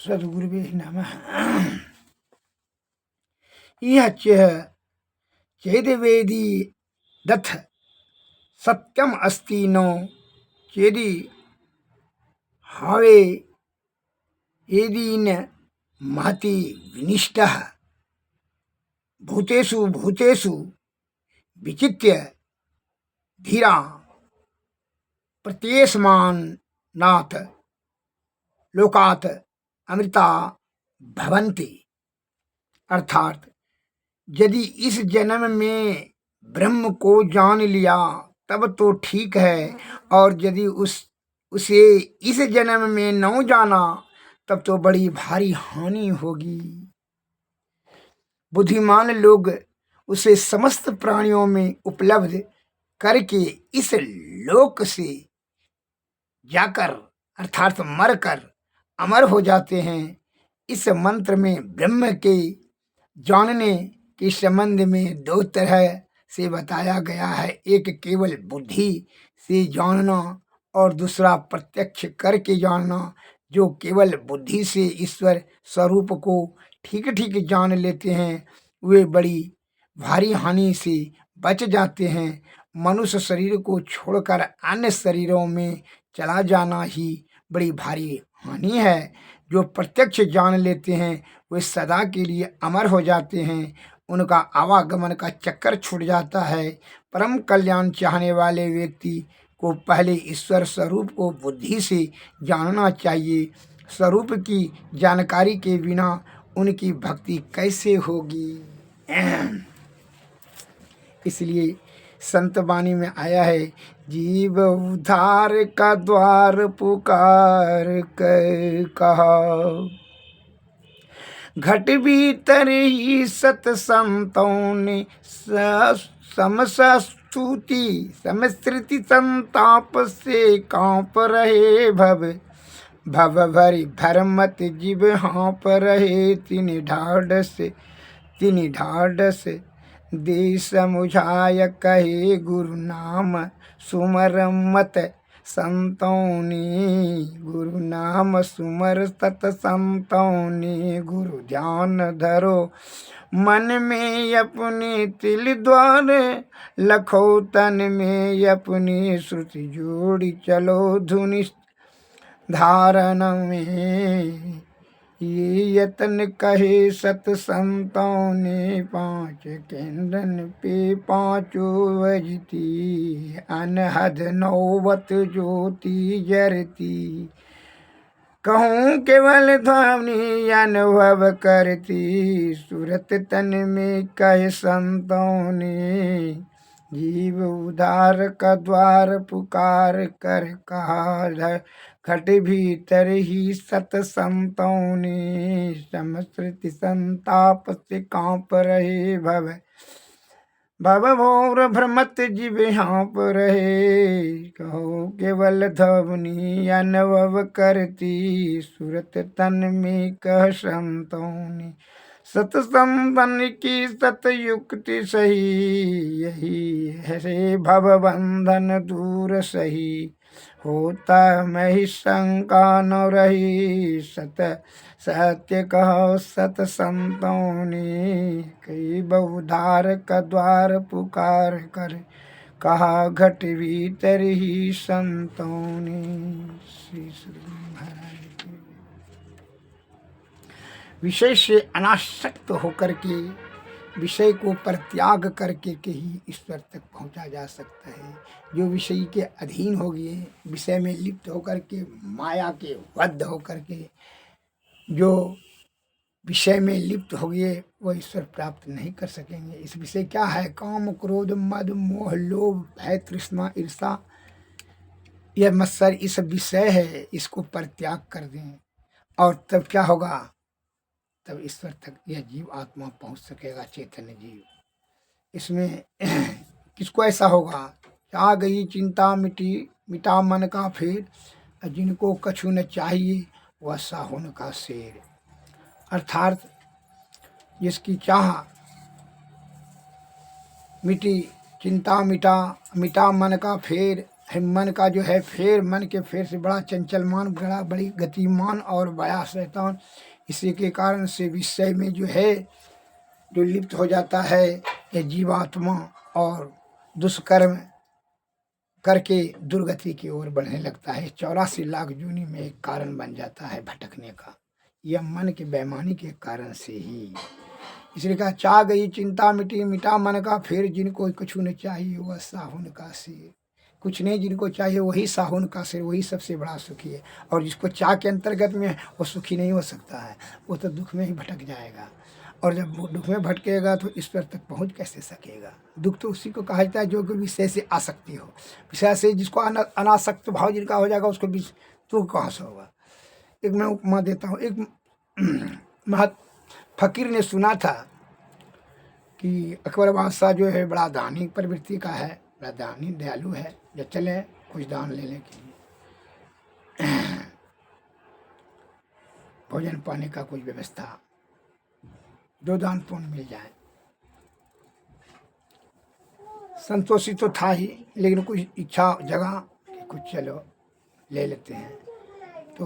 सद्गुरुवे नमः। यच्च चेदवेदी दथ सत्यम अस्ति नो चेदि हावे एदीन महति विनिष्टः भूतेषु भूतेषु विचित्य धीरा प्रत्येष्मान्नाथ लोकात अमृता भवन्ति। अर्थात यदि इस जन्म में ब्रह्म को जान लिया तब तो ठीक है, और यदि उसे इस जन्म में न जाना तब तो बड़ी भारी हानि होगी। बुद्धिमान लोग उसे समस्त प्राणियों में उपलब्ध करके इस लोक से जाकर अर्थात मरकर अमर हो जाते हैं। इस मंत्र में ब्रह्म के जानने के संबंध में दो तरह से बताया गया है। एक केवल बुद्धि से जानना और दूसरा प्रत्यक्ष करके जानना। जो केवल बुद्धि से ईश्वर स्वरूप को ठीक ठीक जान लेते हैं वे बड़ी भारी हानि से बच जाते हैं। मनुष्य शरीर को छोड़कर अन्य शरीरों में चला जाना ही बड़ी भारी हानि है। जो प्रत्यक्ष जान लेते हैं वे सदा के लिए अमर हो जाते हैं। उनका आवागमन का चक्कर छूट जाता है। परम कल्याण चाहने वाले व्यक्ति को पहले ईश्वर स्वरूप को बुद्धि से जानना चाहिए। स्वरूप की जानकारी के बिना उनकी भक्ति कैसे होगी। इसलिए संत वाणी में आया है, जीव उद्धार का द्वार पुकार कर कहा, घट भीतर ही सत संतों ने समस्तुति समस्तृति संताप से कांप रहे भव भरी भरमत जीव हाँप रहे। तिनि ढाढ़स दे समुझाय कहे गुरु नाम सुमर मत संतों ने। गुरु नाम सुमर सत संतों ने। गुरु ध्यान धरो मन में अपने तिल द्वार, लखो तन में अपनी श्रुति जोड़ी चलो धुनि धारण में। ये यतन कहे सत संतों ने, पांच केंद्रन पे पांचों बजती, अनहद नौबत ज्योति जरती। कहूँ केवल ध्वनि अनुभव करती, सूरत तन में कहे संतों ने। जीव उद्धार का द्वार पुकार कर कहा, घट भीतर ही सत संतों ने। समस्तृति संताप से कांप रहे भव भोर भ्रमत जीव हाँप रहे। कहो केवल ध्वनि अनुभव करती, सूरत तन में कह संतों ने। सत संतन की सत युक्ति सही, यही है से भव बंधन दूर सही। होता मैं शंका न रही, सत्य कहो सत संतों ने। कई बहुधार का द्वार पुकार कर कहा, घट भीतर ही संतों ने। श्री महाराज विषय से अनासक्त होकर के विषय को परित्याग करके के ही ईश्वर तक पहुंचा जा सकता है। जो विषय के अधीन हो गए, विषय में लिप्त होकर के, माया के बद्ध होकर के जो विषय में लिप्त हो गए वो ईश्वर प्राप्त नहीं कर सकेंगे। इस विषय क्या है? काम क्रोध मद मोह लोभ भय तृष्णा ईर्षा, यह मत्सर इस विषय है। इसको परित्याग कर दें और तब क्या होगा? तब ईश्वर तक यह जीव आत्मा पहुंच सकेगा, चैतन्य जीव। इसमें किसको ऐसा होगा? आ गई चिंता मिटा मन का फेर, जिनको कछु न चाहिए वह साहुन का शेर। अर्थात जिसकी चाह मिटी, चिंता मिटा मन का फेर है मन का जो है फेर, मन के फेर से बड़ा चंचलमान, बड़ी गतिमान और बड़ा शैतान। इसी के कारण से विषय में जो है जो लिप्त हो जाता है ये जीवात्मा और दुष्कर्म करके दुर्गति की ओर बढ़ने लगता है। 84 लाख जूनी में एक कारण बन जाता है भटकने का, यह मन के बेईमानी के कारण से ही। इसलिए कहा चाह गई चिंता मिटी, मिटा मन का फिर, जिनको कुछ न चाहिए वह साहुन का सिर। कुछ नहीं, जिनको चाहिए वही साहुन का सिर, वही सबसे बड़ा सुखी है। और जिसको चाह के अंतर्गत में है वो सुखी नहीं हो सकता है, वो तो दुख में ही भटक जाएगा। और जब वो दुख में भटकेगा तो ईश्वर तक पहुंच कैसे सकेगा। दुख तो उसी को कहा जाता है जो कि विषय से आसक्ति हो। विषय से जिसको अनासक्त भाव जिनका हो जाएगा उसको दुख कहाँ से होगा। एक मैं उपमा देता हूँ। एक महत फकीर ने सुना था कि अकबर बादशाह जो है बड़ा दानी प्रवृत्ति का है, बड़ा दानी दयालु है, जब चले कुछ दान लेने के लिए, भोजन पाने का कुछ व्यवस्था, 2 दान पुण्य मिल जाए। संतोषी तो था ही, लेकिन कुछ इच्छा जगा कि कुछ चलो ले लेते हैं। तो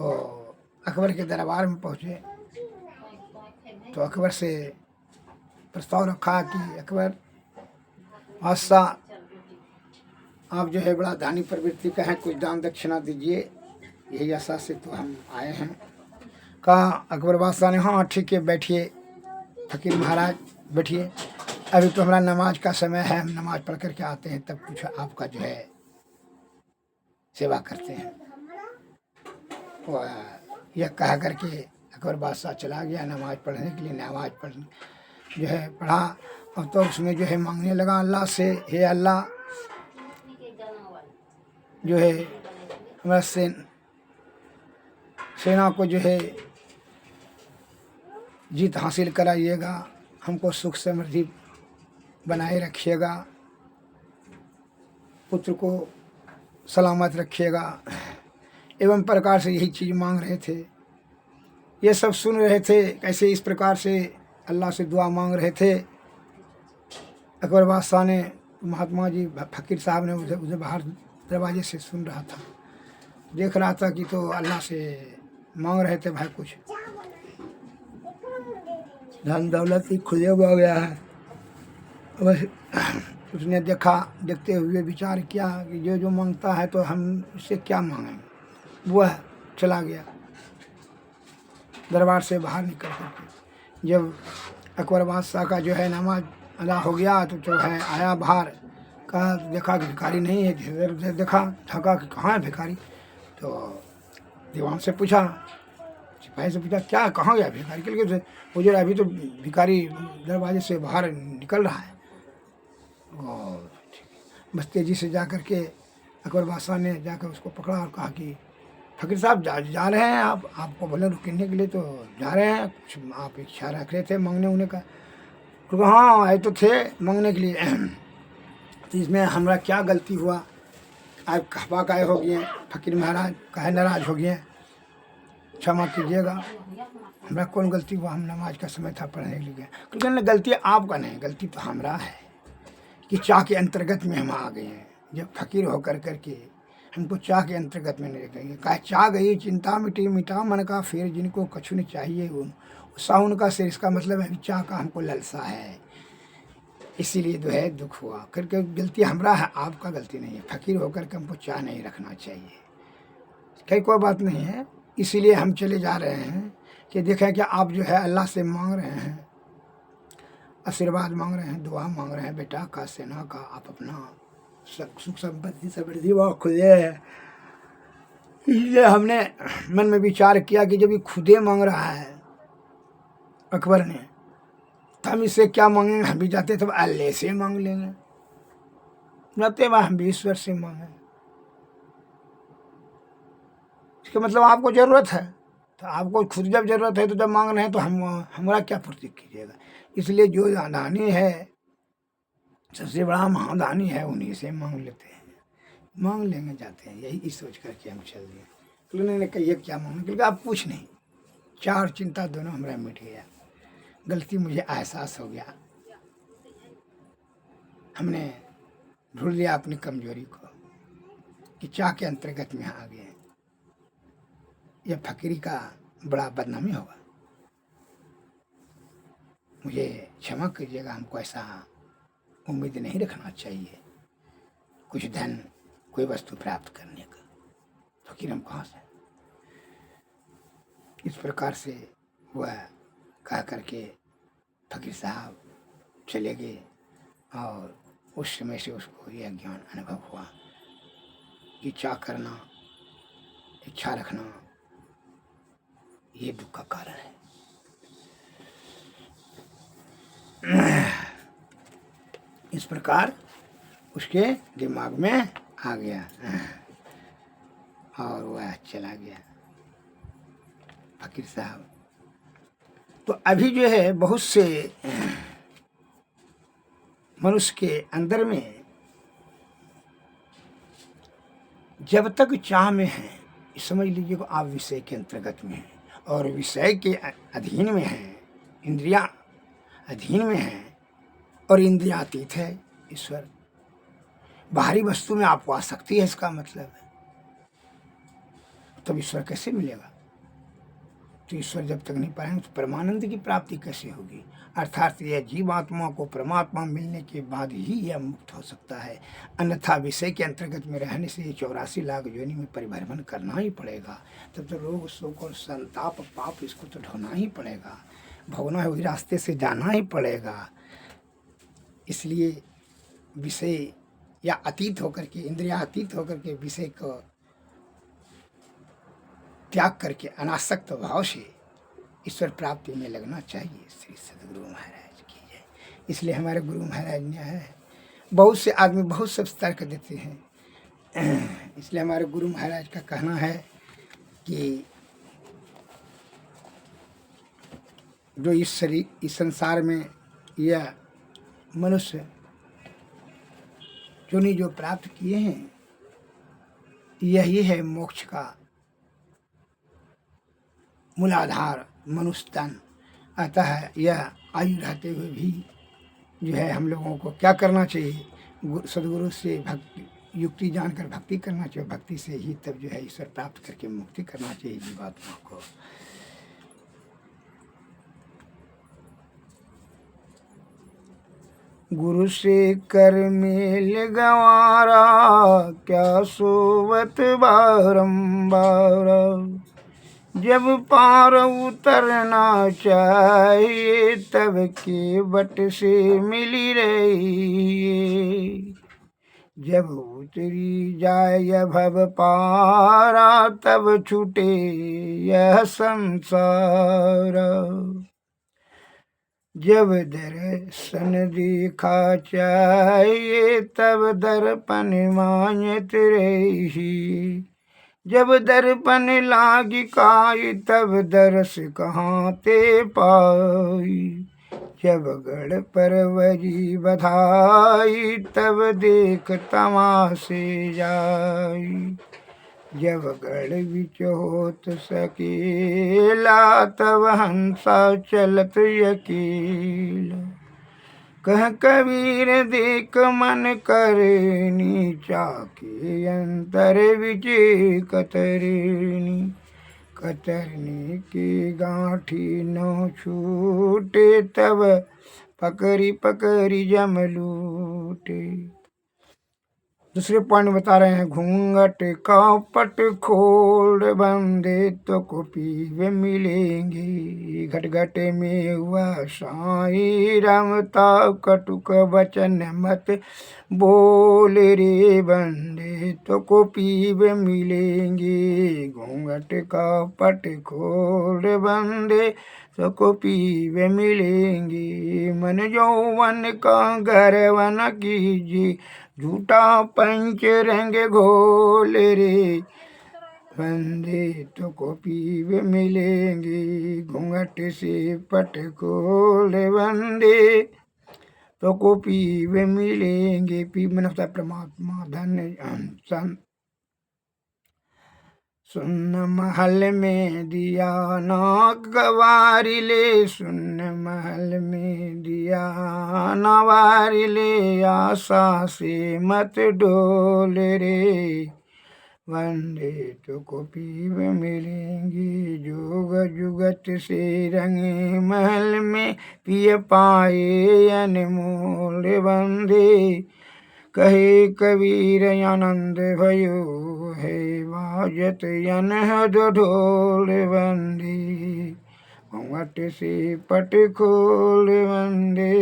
अकबर के दरबार में पहुँचे तो अकबर से प्रस्ताव रखा कि अकबर बादशाह आप जो है बड़ा दानी प्रवृत्ति का है, कुछ दान दक्षिणा दीजिए, यही आशा से तो हम आए हैं। कहा अकबर बादशाह ने हाँ ठीक है बैठिए फकीर महाराज बैठिए, अभी तो हमारा नमाज का समय है, हम नमाज पढ़ करके आते हैं तब कुछ आपका जो है सेवा करते हैं। यह कह करके अकबर बादशाह चला गया नमाज पढ़ने के लिए। नमाज पढ़ने जो है पढ़ा और तो उसमें जो है मांगने लगा अल्लाह से, हे अल्लाह जो है हमारा सेना को जो है जीत हासिल कराइएगा, हमको सुख समृद्धि बनाए रखिएगा, पुत्र को सलामत रखिएगा, एवं प्रकार से यही चीज़ मांग रहे थे। ये सब सुन रहे थे कैसे इस प्रकार से अल्लाह से दुआ मांग रहे थे। अकबर बादशाह ने, महात्मा जी फकीर साहब ने उसे बाहर दरवाजे से सुन रहा था, देख रहा था कि तो अल्लाह से मांग रहे थे भाई कुछ धन दौलत ही खुले हो गया है। बस उसने देखा, देखते हुए विचार किया कि जो जो मांगता है तो हम इससे क्या मांगेंगे। वह चला गया दरबार से बाहर निकल करके। जब अकबर बादशाह का जो है नमाज अदा हो गया तो जो है आया बाहर, कहा देखा कि भिखारी नहीं है, इधर उधर देखा, थका कि कहाँ है भिखारी। तो दीवान से पूछा, सिपाही से पूछा क्या कहाँ गया भिखारी, क्योंकि वो जो अभी तो भिखारी दरवाजे से बाहर निकल रहा है। और बस तेजी से जा कर के अकबर बादशाह ने जाकर उसको पकड़ा और कहा कि फकीर साहब जा रहे हैं आप, आपको बोले रुकने के लिए तो जा रहे हैं, कुछ आप इच्छा रख रहे थे मांगने उन्हें का। तो हाँ आए तो थे मांगने के लिए, तो इसमें हमारा क्या गलती हुआ, आप खफा काहे हो गए फकीर महाराज, काहे नाराज हो गए, क्षमा कीजिएगा, हमारा कौन गलती हुआ, हम नमाज का समय था पढ़ने के लिए। क्योंकि गलती आपका नहीं, गलती तो हमारा है कि चाह के अंतर्गत में हम आ गए हैं। जब फकीर होकर करके हमको चाह के अंतर्गत में नहीं रखेंगे। कहा चाह गई चिंता मिटी, मिटा मन का फिर, जिनको कछु न चाहिए साउन का सिर। इसका मतलब है चाह का हमको ललसा है, इसीलिए जो है दुख हुआ। करके गलती हमारा है, आपका गलती नहीं है। फकीर होकर के हमको चाह नहीं रखना चाहिए, कहीं कोई बात नहीं है। इसीलिए हम चले जा रहे हैं कि देखें कि आप जो है अल्लाह से मांग रहे हैं, आशीर्वाद मांग रहे हैं, दुआ मांग रहे हैं बेटा का, सेना का, आप अपना सुख संपत्ति समृद्धि वह खुदे है। इसलिए हमने मन में विचार किया कि जब ये खुदे मांग रहा है अकबर ने, तो हम इससे क्या मांगेंगे। हम भी जाते तब अल्लाह से मांग लेंगे, जाते वह हम भी ईश्वर से मांगे। इसका मतलब आपको जरूरत है, तो आपको खुद जब जरूरत है तो जब मांग रहे हैं तो हमारा क्या पूर्ति कीजिएगा। इसलिए जो दानी है, सबसे बड़ा महादानी है, उन्हीं से मांग लेते हैं, मांग लेंगे जाते हैं, यही सोच करके हम चल दिए। तो उन्होंने कहिए क्या मांगे, क्योंकि आप कुछ नहीं, चार चिंता दोनों हमारा मिट गया। गलती मुझे एहसास हो गया, हमने ढूंढ लिया अपनी कमजोरी को। कि चाह के अंतर्गत में आ गए, यह फकीरी का बड़ा बदनामी होगा। मुझे क्षमा कीजिएगा, हमको ऐसा उम्मीद नहीं रखना चाहिए कुछ धन, कोई वस्तु प्राप्त करने का। फकीर हम कहाँ से? इस प्रकार से वह कह करके फकीर साहब चले गए। और उस समय से उसको यह ज्ञान अनुभव हुआ कि चाह करना, इच्छा रखना, ये दुख का कारण है। इस प्रकार उसके दिमाग में आ गया और वह चला गया फकीर साहब। तो अभी जो है बहुत से मनुष्य के अंदर में जब तक चाह में है, समझ लीजिए को आप विषय के अंतर्गत में हैं और विषय के अधीन में हैं, इंद्रिया अधीन में हैं और इंद्रियातीत है ईश्वर। बाहरी वस्तु में आपको आसक्ति है, इसका मतलब है तब ईश्वर कैसे मिलेगा? तो ईश्वर जब तक नहीं पाएंगे तो परमानंद की प्राप्ति कैसे होगी? अर्थात यह जीवात्मा को परमात्मा मिलने के बाद ही यह मुक्त हो सकता है, अन्यथा विषय के अंतर्गत में रहने से 84 लाख योनि में परिभ्रमण करना ही पड़ेगा। तब तो रोग शोक और संताप पाप इसको तो ढोना ही पड़ेगा, भोगना है, वही रास्ते से जाना ही पड़ेगा। इसलिए विषय या अतीत होकर के, इंद्रिया अतीत होकर के विषय को त्याग करके अनासक्त भाव से ईश्वर प्राप्ति में लगना चाहिए। श्री सदगुरु महाराज की जय। इसलिए हमारे गुरु महाराज ने है, बहुत से आदमी बहुत सब तर्क देते हैं, इसलिए हमारे गुरु महाराज का कहना है कि जो इस शरीर, इस संसार में यह मनुष्य जो प्राप्त किए हैं, यही है मोक्ष का मूलाधार, मनुष्य तन। अतः यह आयु रहते हुए भी जो है हम लोगों को क्या करना चाहिए? सदगुरु से भक्ति युक्ति जानकर भक्ति करना चाहिए। भक्ति से ही तब जो है ईश्वर प्राप्त करके मुक्ति करना चाहिए जीवात्मा को। गुरु से कर मेल गंवारा, क्या सोवत बारंबार। जब पार उतरना चाहिए तब के बट से मिली रही। जब उतरी जाय भव पारा तब छूटे यह संसार। जब दर्शन देखा चाहिए तब दर्पण मान्यत रही। जब दर्पण लागी काई तब दरस कहाँ ते पाई। जब गढ़ परवरी बधाई तब देख तमाशे जाई। जब गढ़ बिच होत सकेला तब हंसा चलत अकेला। कह कबीर देख मन करनी, चाके अंतर बिच कतरनी। कतरनी की गांठी न छूटे तब पकड़ी पकड़ी जम लूटे। दूसरे पॉइंट बता रहे हैं, घूंघट का पट खोल बंदे तो को पीवे मिलेंगे। घट घट में हुआ साई रमता कटुक वचन मत बोल रे बंदे तो को पीवे मिलेंगे। घूंघट का पट खोल बंदे तो को पीवे मिलेंगे। मन यौवन का गर्व न कीजिए, झूठा पंच रंग घोल रे बंदे तो को पीवे मिलेंगे। घूंघट से पट खोल बंदे तो को पीवे मिलेंगे। पी मनता परमात्मा धन सुन महल में दिया ना गवारी ले। सुन महल में दिया नवारी ले, आशा से मत डोल रे वंदे तो को पीव मिलेंगी, जोग जुगत से रंगे महल में पिय पाए अनमोल। वंदे कहे कबीर आनंद भयो है, बाजत अनहद ढोल। वंदे घूंघट से पट खोल, वंदे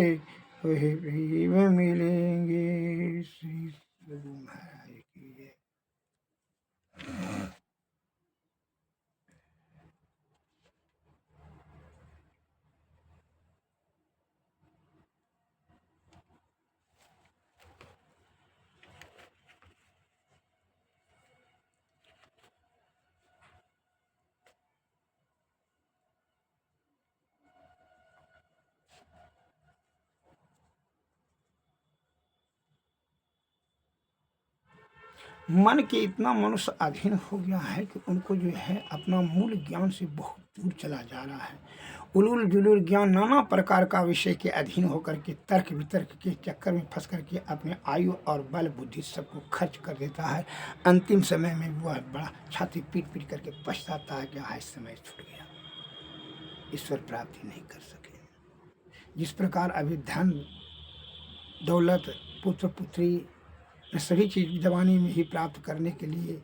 वही प्रेम मिलेंगे। श्री सद्गुरु महाराज की जय। मन के इतना मनुष्य अधीन हो गया है कि उनको जो है अपना मूल ज्ञान से बहुत दूर चला जा रहा है। उलूल जुलूल ज्ञान नाना प्रकार का विषय के अधीन होकर के तर्क वितर्क के चक्कर में फंस करके अपने आयु और बल बुद्धि सबको खर्च कर देता है। अंतिम समय में वह बड़ा छाती पीट पीट करके पछताता है कि हाय समय छूट गया, ईश्वर प्राप्ति नहीं कर सके। जिस प्रकार अभी धन दौलत पुत्र पुत्री सभी चीज़ जवानी में ही प्राप्त करने के लिए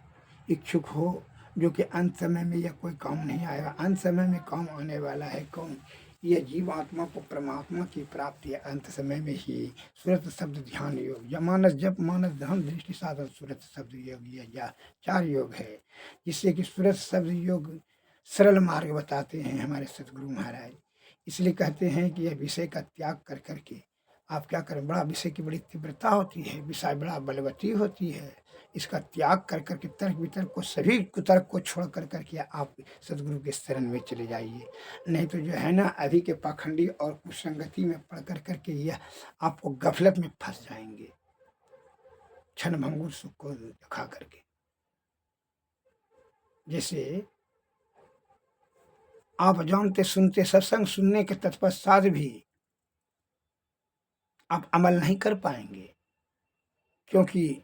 इच्छुक हो, जो कि अंत समय में यह कोई काम नहीं आएगा। अंत समय में काम आने वाला है कौन? यह जीवात्मा को परमात्मा की प्राप्ति अंत समय में ही। सुरत शब्द ध्यान योग, मानस जप मानस ध्यान दृष्टि साधन सुरत शब्द योग, यह 4 योग है, जिससे कि सुरत शब्द योग सरल मार्ग बताते हैं हमारे सतगुरु महाराज। इसलिए कहते हैं कि यह विषय का त्याग कर करके आप क्या करें। बड़ा विषय की बड़ी तीव्रता होती है, विषय बड़ा बलवती होती है। इसका त्याग कर करके तर्क वितर्क को, सभी कुतर्क को छोड़ कर करके आप सदगुरु के शरण में चले जाइए। नहीं तो जो है ना, अभी के पाखंडी और कुसंगति में पड़ कर करके यह आपको गफलत में फंस जाएंगे, क्षण भंगुर सुख को दिखा करके। जैसे आप जानते सुनते सत्संग सुनने के तत्पश्चात भी आप अमल नहीं कर पाएंगे, क्योंकि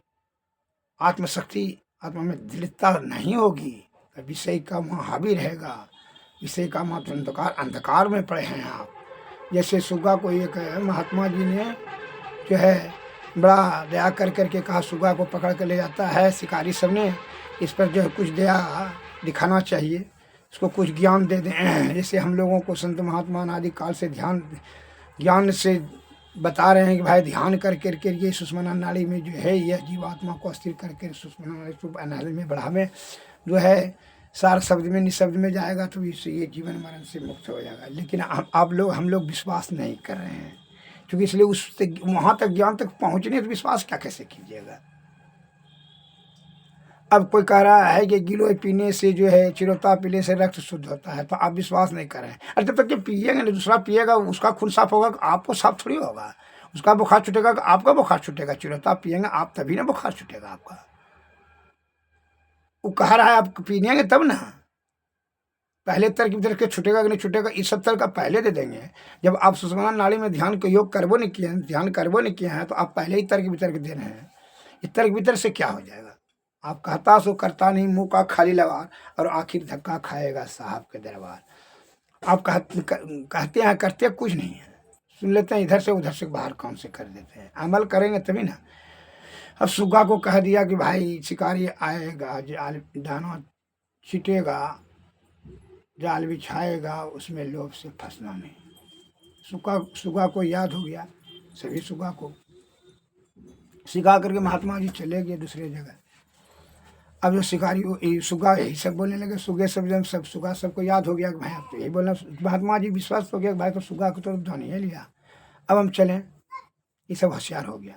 आत्मशक्ति आत्मा में दृढ़ता नहीं होगी। विषय का वहाँ हावी रहेगा, विषय का मात्र अंधकार में पड़े हैं आप। जैसे सुगा को एक महात्मा जी ने जो है बड़ा दया कर करके कहा, सुगा को पकड़ कर ले जाता है शिकारी सब ने, इस पर जो है कुछ दया दिखाना चाहिए, इसको कुछ ज्ञान दे दें। जैसे हम लोगों को संत महात्मा आदि काल से ज्ञान से बता रहे हैं कि भाई ध्यान कर करके ये सुषुम्ना नाड़ी में जो है यह जीवात्मा को स्थिर करके सुषुम्ना नाड़ी में बढ़ावे, जो है सार शब्द में निशब्द में जाएगा तो इससे ये जीवन मरण से मुक्त हो जाएगा। लेकिन हम लोग विश्वास नहीं कर रहे हैं, क्योंकि इसलिए उससे वहाँ तक ज्ञान तक पहुँचने तो विश्वास क्या कैसे कीजिएगा। अब कोई कह रहा है कि गिलोय पीने से जो है चिरोता पीने से रक्त शुद्ध होता है, तो आप विश्वास नहीं कर रहे हैं। अरे जब तक कि पिएगा नहीं, दूसरा पिएगा उसका खून साफ होगा, आपको साफ थोड़ी होगा। उसका बुखार छूटेगा, आपका बुखार छूटेगा। चिरोता पिएंगे आप तभी ना बुखार छूटेगा आपका। वो कह रहा है आप पिएंगे तब ना, पहले तर्क वितर्क के छूटेगा कि नहीं छूटेगा, इस सब तर्क आप पहले दे देंगे। जब आप सुषुम्ना नाड़ी में ध्यान का योग करबो नहीं किए हैं, ध्यान करबो नहीं किए हैं, तो आप पहले ही तर्क वितर्क दे रहे हैं। इस तर्क वितर्क से क्या हो जाएगा? आप कहता सो करता नहीं, मुंह का खाली लगा और आखिर धक्का खाएगा साहब के दरबार। आप कहते हैं करते कुछ नहीं है, सुन लेते हैं इधर से उधर से बाहर काम से कर देते हैं। अमल करेंगे तभी ना। अब सुग्गा को कह दिया कि भाई शिकारी आएगा, जाल दाना छीटेगा, जाल बिछाएगा, उसमें लोभ से फंसना नहीं। सुग्गा को याद हो गया, सभी सुग्गा को सिखा करके महात्मा जी चले गए दूसरे जगह। अब जो शिकारी सुगा यही सब बोलने लगे, सुगे सब सुगा सबको याद हो गया कि भाई अब तो यही बोलना। महात्मा जी विश्वास हो गया कि भाई तो सुगा को तो जान ही लिया, अब हम चलें। ये सब होशियार हो गया।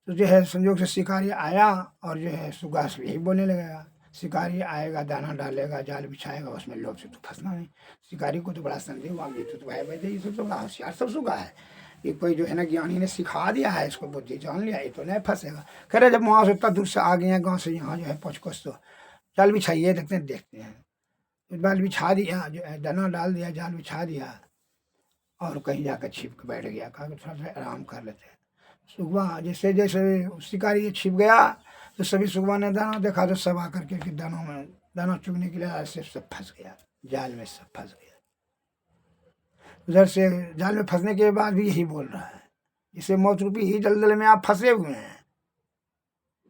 तो जो है संयोग से शिकारी आया और जो है सुगा से यही बोलने लगेगा। शिकारी आएगा, दाना डालेगा, जाल बिछाएगा, उसमें लोभ से तो फंसना नहीं। शिकारी को तो बड़ा संदेह हुआ, ये तो भाई भाई ये तो बड़ा होशियार सब सुगा है, ये कोई जो है ना ज्ञानी ने सिखा दिया है, इसको बुद्धि जान लिया, ये तो नहीं फंसेगा। कह रहे जब वहाँ से इतना दूर से आ गए हैं गाँव से यहाँ जो है पचकोस, तो जाल बिछाइए देखते हैं। जाल बिछा दिया, जो है दाना डाल दिया, जाल बिछा दिया और कहीं जाकर छिप के बैठ गया। कहा थोड़ा सा आराम कर लेते हैं। सुबह जैसे जैसे शिकारी छिप गया तो सभी सुगवा ने दाना देखा तो सब आकर के दानों में दाना चुगने के लिए ऐसे सब फंस गया, जाल में सब फंस गया। उधर से जाल में फंसने के बाद भी यही बोल रहा है, इसे मौत रूपी ही दलदल में आप फंसे हुए हैं,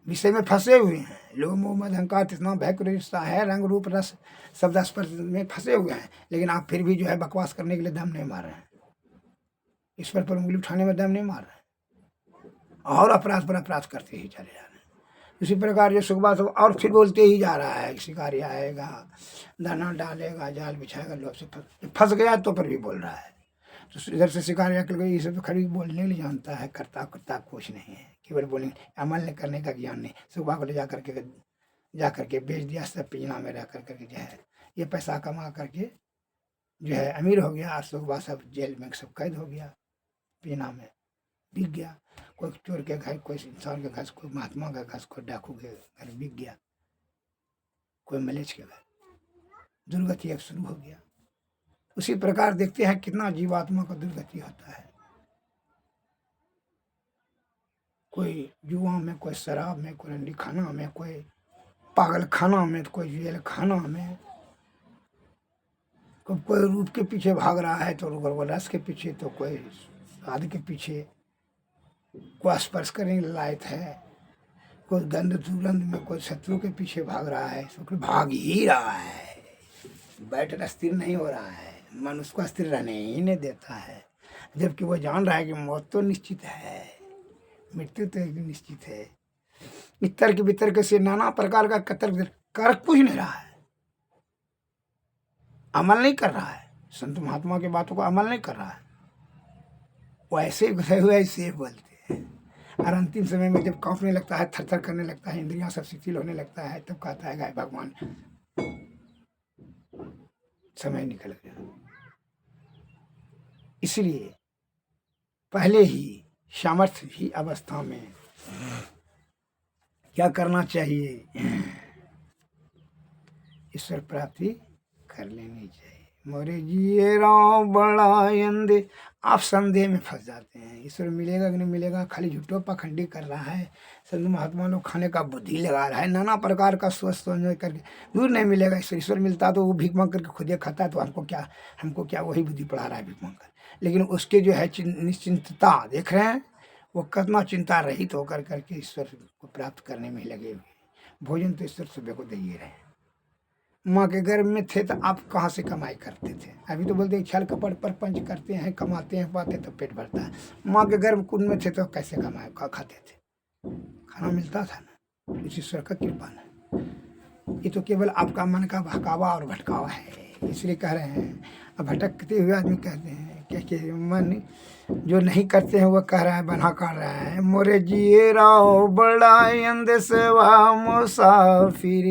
विषय में फंसे हुए हैं। लोग मोह मद अहंकार तृष्णा भय क्रोध है रंग रूप रस शब्द स्पर्श में फंसे हुए हैं, लेकिन आप फिर भी जो है बकवास करने के लिए दम नहीं मार रहे हैं, ईश्वर पर उंगली उठाने में दम नहीं मार रहे हैं, और अपराध पर अपराध करते ही चले जा रहे हैं। इसी प्रकार जो सुखबा सब और फिर बोलते ही जा रहा है, शिकारी आएगा, दाना डालेगा, जाल बिछाएगा, लोग से फंस गया तो पर भी बोल रहा है। तो इधर से शिकारी अकल गई, ये सब खड़ी बोलने नहीं जानता है, करता करता कुछ नहीं है, केवल बोलने अमल नहीं करने का ज्ञान नहीं। सुखबा को ले जा करके बेच दिया, सब पिंजरा में रह करके जो है ये पैसा कमा करके जो है अमीर हो गया। सुखबा सब जेल में सब कैद हो गया, पिंजरा में बिक गया। कोई चोर के घर, कोई इंसान के घर, कोई महात्मा का घर, कोई डाकू के घर बिक गया, कोई मलेच के घर। दुर्गति अब शुरू हो गया। उसी प्रकार देखते हैं कितना जीवात्मा का दुर्गति होता है, कोई जुआ में, कोई शराब में, कोई रंडी खाना में, कोई पागल खाना में, कोई जेल खाना में, कोई रूप के पीछे भाग रहा है तो रस के पीछे, तो कोई स्वाद के पीछे, कोई स्पर्श करने लायक है, कोई गंध दुर्गंध में, कोई शत्रु के पीछे भाग रहा है, तो भाग ही रहा है, बैठ स्थिर नहीं हो रहा है, मन उसको स्थिर रहने ही नहीं देता है। जबकि वो जान रहा है कि मौत तो निश्चित है, मृत्यु तो एक निश्चित है। इतर के वितर्क से नाना प्रकार का कतर्क कर कुछ नहीं रहा है, अमल नहीं कर रहा है, संत महात्मा की बातों को अमल नहीं कर रहा है, वो ऐसे घुसे हुए ऐसे बोलते हैं। और अंतिम समय में जब कांपने लगता है, थरथर करने लगता है, इंद्रियां सब शिथिल होने लगता है, तब कहता है गाय भगवान समय निकल गया। इसलिए पहले ही सामर्थ्य ही अवस्था में क्या करना चाहिए, ईश्वर प्राप्ति कर लेनी चाहिए। मोरे जिए राम बड़ा अंधे, आप संदेह में फंस जाते हैं, ईश्वर मिलेगा कि नहीं मिलेगा, खाली झूठो पाखंडी कर रहा है। संत महात्मा लोग खाने का बुद्धि लगा रहा है, नाना प्रकार का सोच समझ करके दूर नहीं मिलेगा ईश्वर। ईश्वर मिलता तो वो भीख मांग करके खुदे खाता, तो हमको क्या वही बुद्धि पढ़ा रहा है भीख मांग कर। लेकिन उसके जो है निश्चिंतता देख रहे हैं, वो कितना चिंता रहित होकर करके ईश्वर को प्राप्त करने में लगे हुए। भोजन तो ईश्वर सुबह को दे ही रहे। माँ के गर्भ में थे तो आप कहाँ से कमाई करते थे? अभी तो बोलते छल कपट पर पंच करते हैं, कमाते हैं, पाते तो पेट भरता है। माँ के गर्भ कुंड में थे तो कैसे खाते थे? खाना मिलता था ना, इस ईश्वर का कृपा ना। ये तो केवल आपका मन का बहकावा और भटकावा है, इसलिए कह रहे हैं। अब भटकते हुए आदमी कहते हैं क्या मन जो नहीं करते हैं, वह कह रहा है, बना कर रहा है। मोरे जिए राव बड़ा अंधेसवा मुसाफिर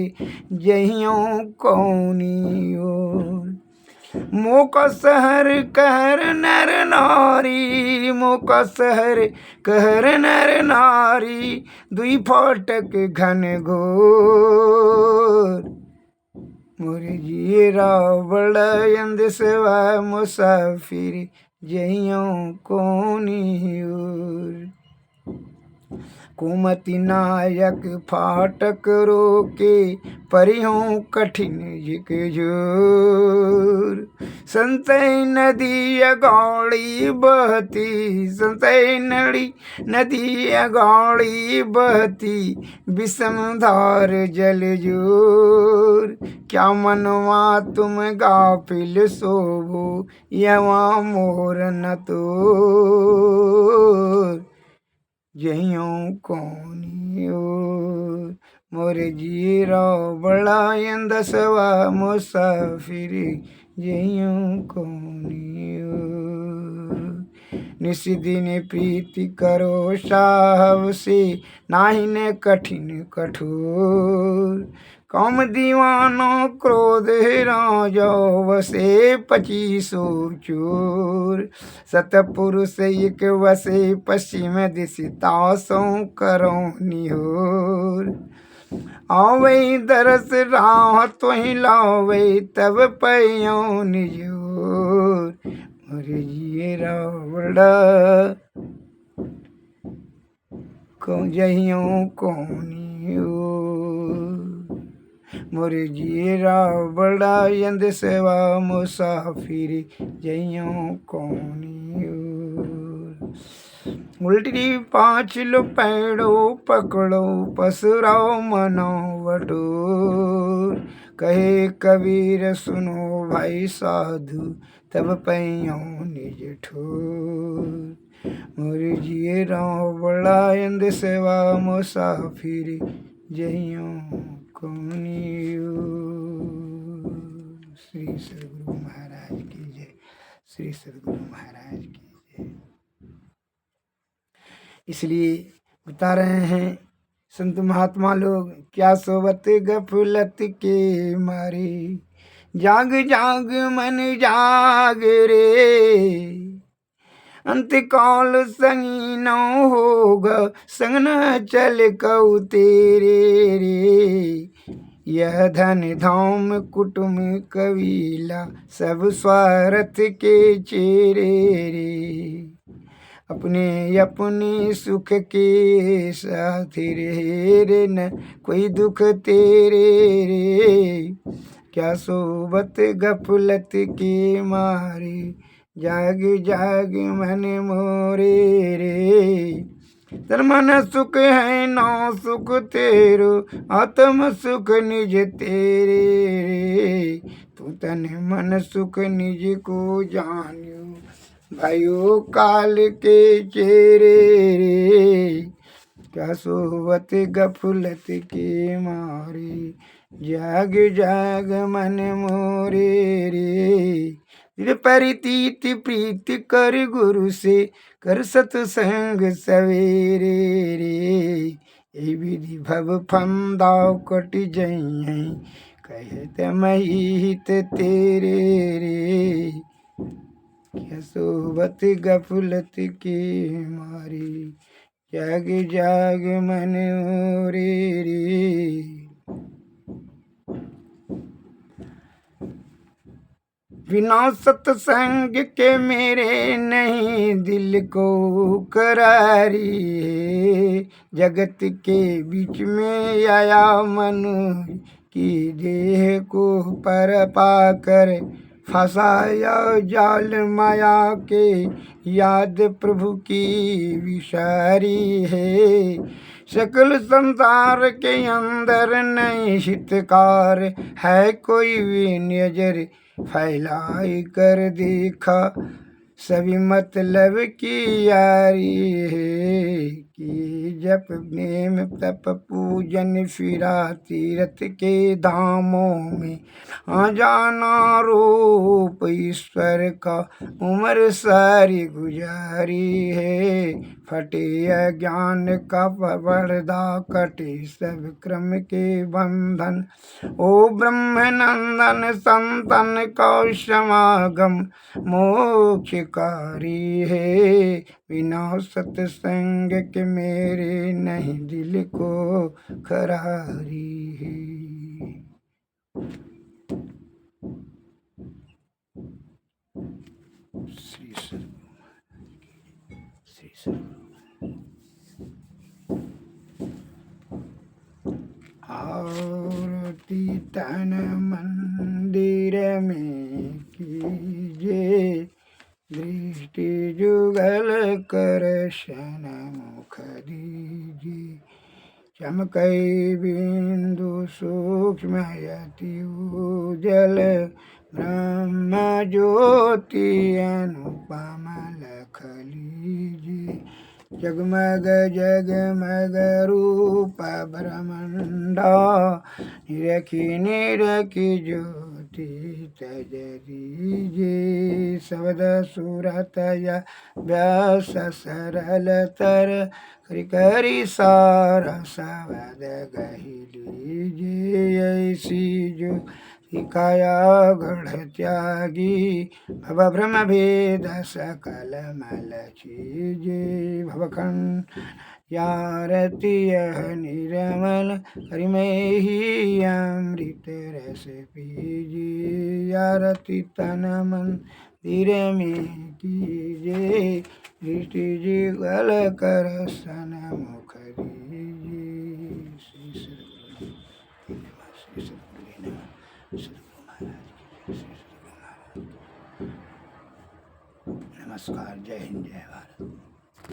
जहियों कौनी ओर, मोका शहर कहर नर नारी, मोका शहर कहर नर नारी, दुई फाटक घन घोर, मोरे जिए राव बड़ा अंधेसवा मुसाफिर जहियों कोनी ओर, कुमति नायक फाटक रोके परिहों कठिन झिकझोर, संतै नदी अगौड़ी बहती, संतै नदी अगौड़ी बहती, विषम धार जल जोर, क्या मनवा तुम गाफिल सोवो, यवा मोर न तोर, जहियों कौनी ओर, मोरे जीरो बड़ा अंधसवा मुसाफिर जहियों कौनी ओर, निशिदिन प्रीति करो साहब से, नाही ने कठिन कठोर, कम दीवानो क्रोध राजो वसे 2500 चोर, सतपुरुष एक वसे पश्चिम दिशा सो करो निहोर, आवे दरस राह तुहि लावे तब पयो निजोर, मोरे जिए रावड़ा को जहियों कौनी मुरजीरा बड़ा यंद सेवा मुसाफिर जइयों कौनी उल्टी पाँच लो पैड़ो पकड़ो पसुराओ मनो बटोर कहे कबीर सुनो भाई साधु तब पैयो निज ठोर मुरजिए राव बड़ा यंद सेवा मुसाफिर जइयों कौनी श्री सदगुरु महाराज की जय। श्री सदगुरु महाराज की जय। इसलिए बता रहे हैं संत महात्मा लोग, क्या सोबत गफलत के मारे जाग जाग मन जाग रे अंत काल संगी न होगा संग न चल कऊ तेरे रे यह धन धाम कुटुम कबीला सब स्वार्थ के चेरे रे अपने अपने सुख के साथी रे न कोई दुख तेरे रे क्या सोबत गफलत के मारे जाग जाग मन मोरे रे तन मन सुख है नौ सुख तेरो आत्म सुख निज तेरे रे तू तन मन सुख निज को जानियो भाइयों काल के चेरे रे क्या सोबत गफलत के मारे जाग जाग मन मोरे रे परितीत प्रीति कर गुरु से कर सत्संग सवेरे रे ये विधि भव फंदा कट जई कहत महित तेरे रे क्या सोबत गफलत के मारे जाग जाग मन रे बिना सत्संग के मेरे नहीं दिल को करारी है जगत के बीच में आया मन की देह को पर पाकर फसाया जाल माया के याद प्रभु की विषारी है सकल संसार के अंदर नहीं हितकार है कोई भी नजर फैलाई कर देखा सभी मतलब की यारी है कि जप नेम तप पूजन फिरा तीर्थ के धामों में आ जाना रूप ईश्वर का उम्र सारी गुजारी है फटे अज्ञान का पर्दा कटे सब क्रम के बंधन ओ ब्रह्मनंदन संतन का समागम मोक्षकारी है बिना सत्संग के मेरे नहीं दिल को खरारी है। श्री सदगुरु आरती तन मंदिर में कीजे दृष्टि जुगल कर शन मुख दीजिए चमकई बिंदु सूक्ष्म यति उजल ब्रह्म ज्योति अनुपम लख लीजिए जगमग जगमग रूप ब्रह्मंडा निरखी निरखी ज्योति तज दीजिए शब्द सूरत या व्यास सरल तर करी करी सारा शब्द गही लीजिए ऐसी जो सिखाया गढ़ त्यागी भव भ्रम भेद सकल मल चीजे भवखंड यारती यह निर्मल करिमे ही अमृत रस पीजे यारती तन मन धीर में कीजे दृष्टि जुगल कर सन मुख दीजिए। श्री सदगुरु। नमस्कार, जय हिंद, जय भारत।